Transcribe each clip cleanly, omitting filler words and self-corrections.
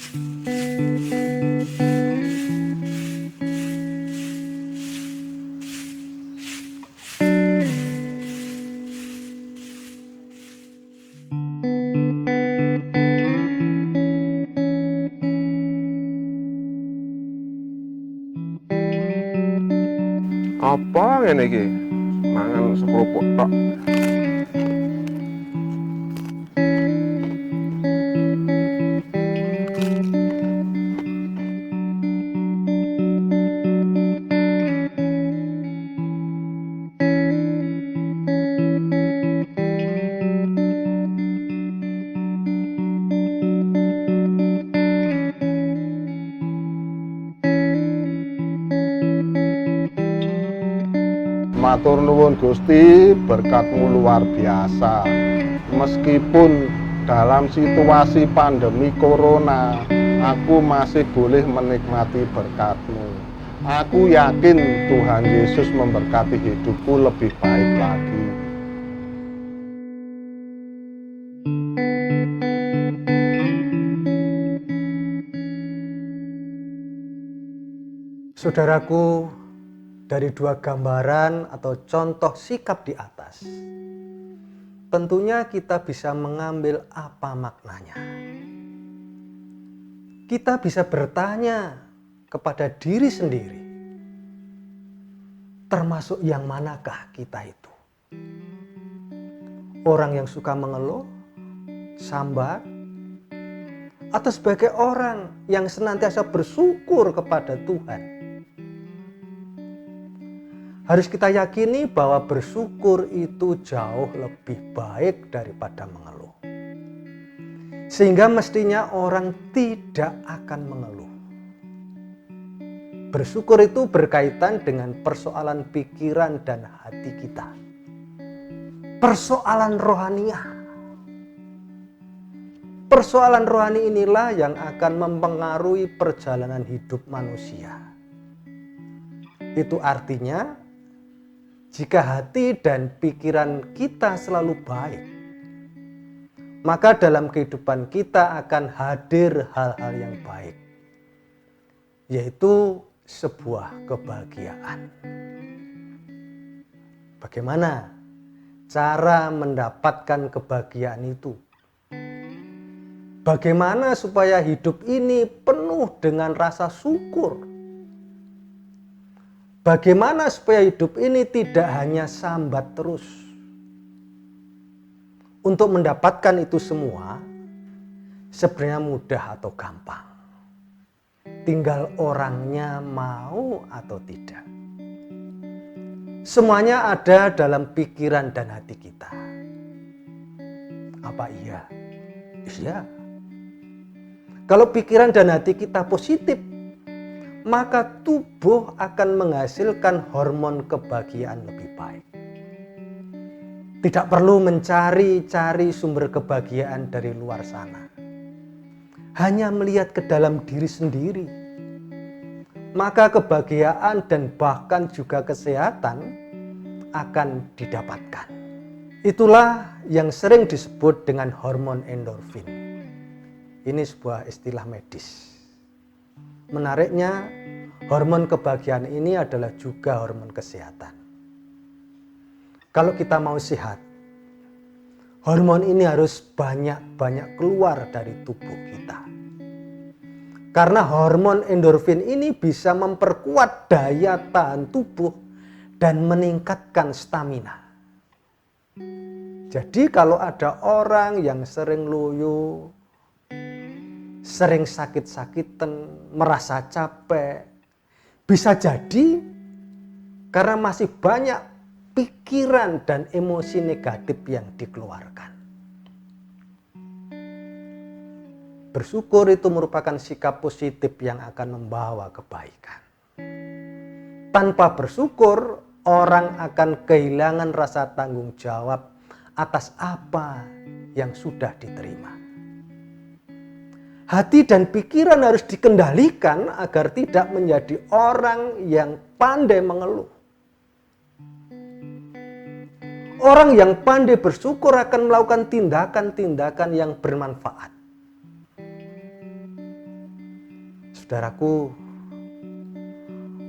Apa ngene iki? Mangan sekrupuk tok. Matur nuwun Gusti, berkatmu luar biasa. Meskipun dalam situasi pandemi corona, aku masih boleh menikmati berkatmu. Aku yakin Tuhan Yesus memberkati hidupku lebih baik lagi. Saudaraku, dari dua gambaran atau contoh sikap di atas, tentunya kita bisa mengambil apa maknanya. Kita bisa bertanya kepada diri sendiri, termasuk yang manakah kita itu? Orang yang suka mengeluh, sambat, atau sebagai orang yang senantiasa bersyukur kepada Tuhan? Harus kita yakini bahwa bersyukur itu jauh lebih baik daripada mengeluh. Sehingga mestinya orang tidak akan mengeluh. Bersyukur itu berkaitan dengan persoalan pikiran dan hati kita. Persoalan rohaniah. Persoalan rohani inilah yang akan mempengaruhi perjalanan hidup manusia. Itu artinya, jika hati dan pikiran kita selalu baik, maka dalam kehidupan kita akan hadir hal-hal yang baik, yaitu sebuah kebahagiaan. Bagaimana cara mendapatkan kebahagiaan itu? Bagaimana supaya hidup ini penuh dengan rasa syukur? Bagaimana supaya hidup ini tidak hanya sambat terus? Untuk mendapatkan itu semua sebenarnya mudah atau gampang. Tinggal orangnya mau atau tidak. Semuanya ada dalam pikiran dan hati kita. Apa iya? Iya. Kalau pikiran dan hati kita positif, maka tubuh akan menghasilkan hormon kebahagiaan lebih baik. Tidak perlu mencari-cari sumber kebahagiaan dari luar sana. Hanya melihat ke dalam diri sendiri, maka kebahagiaan dan bahkan juga kesehatan akan didapatkan. Itulah yang sering disebut dengan hormon endorfin. Ini sebuah istilah medis. Menariknya, hormon kebahagiaan ini adalah juga hormon kesehatan. Kalau kita mau sehat, hormon ini harus banyak-banyak keluar dari tubuh kita. Karena hormon endorfin ini bisa memperkuat daya tahan tubuh dan meningkatkan stamina. Jadi kalau ada orang yang sering loyo, sering sakit-sakitan, merasa capek, bisa jadi karena masih banyak pikiran dan emosi negatif yang dikeluarkan. Bersyukur itu merupakan sikap positif yang akan membawa kebaikan. Tanpa bersyukur, orang akan kehilangan rasa tanggung jawab atas apa yang sudah diterima. Hati dan pikiran harus dikendalikan agar tidak menjadi orang yang pandai mengeluh. Orang yang pandai bersyukur akan melakukan tindakan-tindakan yang bermanfaat. Saudaraku,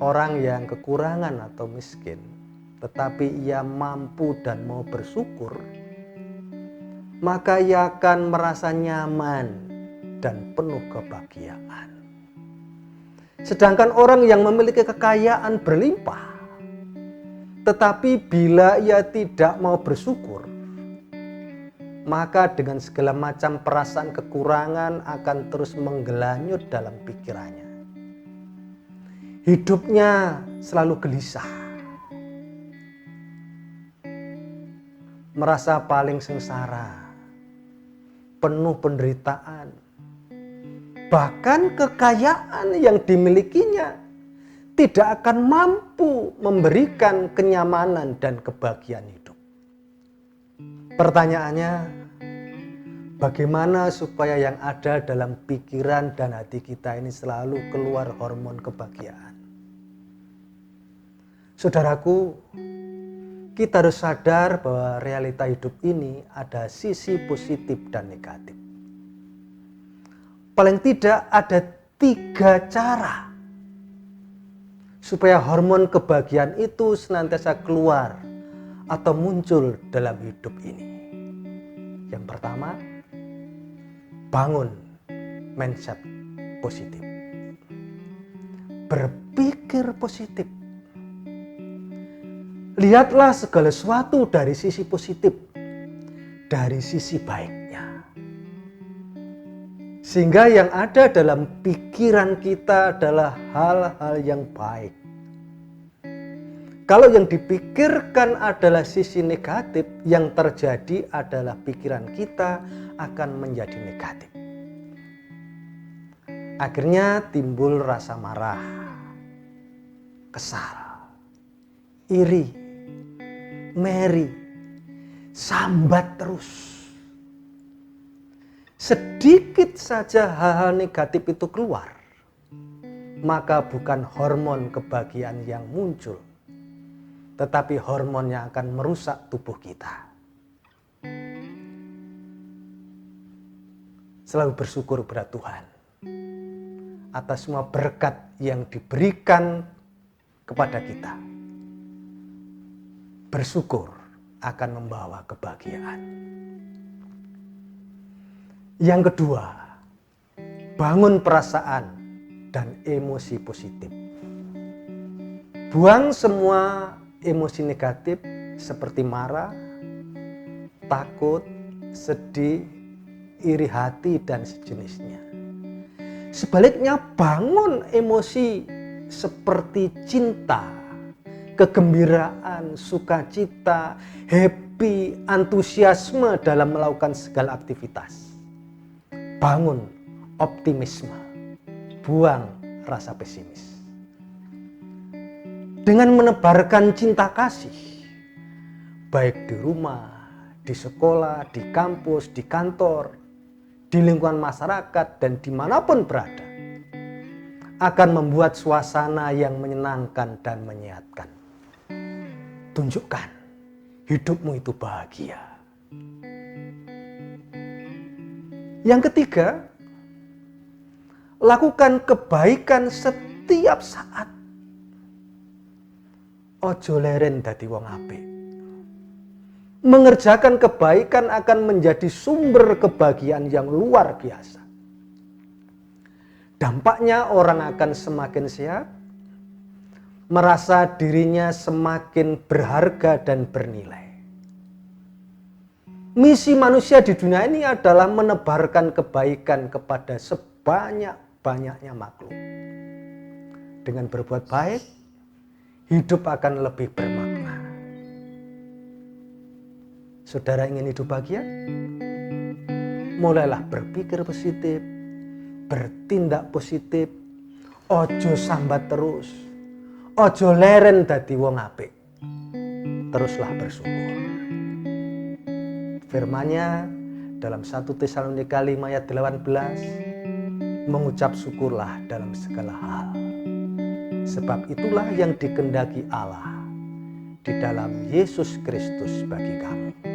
orang yang kekurangan atau miskin, tetapi ia mampu dan mau bersyukur, maka ia akan merasa nyaman dan penuh kebahagiaan. Sedangkan orang yang memiliki kekayaan berlimpah, tetapi bila ia tidak mau bersyukur, maka dengan segala macam perasaan kekurangan akan terus menggelanyut dalam pikirannya. Hidupnya selalu gelisah, merasa paling sengsara, penuh penderitaan. Bahkan kekayaan yang dimilikinya tidak akan mampu memberikan kenyamanan dan kebahagiaan hidup. Pertanyaannya, bagaimana supaya yang ada dalam pikiran dan hati kita ini selalu keluar hormon kebahagiaan? Saudaraku, kita harus sadar bahwa realita hidup ini ada sisi positif dan negatif. Paling tidak ada 3 cara supaya hormon kebahagiaan itu senantiasa keluar atau muncul dalam hidup ini. Yang pertama, bangun mindset positif. Berpikir positif. Lihatlah segala sesuatu dari sisi positif, dari sisi baiknya. Sehingga yang ada dalam pikiran kita adalah hal-hal yang baik. Kalau yang dipikirkan adalah sisi negatif, yang terjadi adalah pikiran kita akan menjadi negatif. Akhirnya timbul rasa marah, kesal, iri, meri, sambat terus. Sedikit saja hal-hal negatif itu keluar, maka bukan hormon kebahagiaan yang muncul, tetapi hormon yang akan merusak tubuh kita. Selalu bersyukur kepada Tuhan atas semua berkat yang diberikan kepada kita. Bersyukur akan membawa kebahagiaan. Yang kedua, bangun perasaan dan emosi positif. Buang semua emosi negatif seperti marah, takut, sedih, iri hati, dan sejenisnya. Sebaliknya, bangun emosi seperti cinta, kegembiraan, sukacita, happy, antusiasme dalam melakukan segala aktivitas. Bangun optimisme, buang rasa pesimis. Dengan menebarkan cinta kasih, baik di rumah, di sekolah, di kampus, di kantor, di lingkungan masyarakat, dan dimanapun berada, akan membuat suasana yang menyenangkan dan menyehatkan. Tunjukkan hidupmu itu bahagia. Yang ketiga, lakukan kebaikan setiap saat. Ojo leren dadi wong apik. Mengerjakan kebaikan akan menjadi sumber kebahagiaan yang luar biasa. Dampaknya orang akan semakin sehat, merasa dirinya semakin berharga dan bernilai. Misi manusia di dunia ini adalah menebarkan kebaikan kepada sebanyak-banyaknya makhluk. Dengan berbuat baik, hidup akan lebih bermakna. Saudara ingin hidup bahagia? Mulailah berpikir positif, bertindak positif, ojo sambat terus, ojo leren dadi wong apik. Teruslah bersyukur. Firman-Nya dalam 1 Tesalonika 5 ayat 18, mengucap syukurlah dalam segala hal. Sebab itulah yang dikehendaki Allah di dalam Yesus Kristus bagi kamu.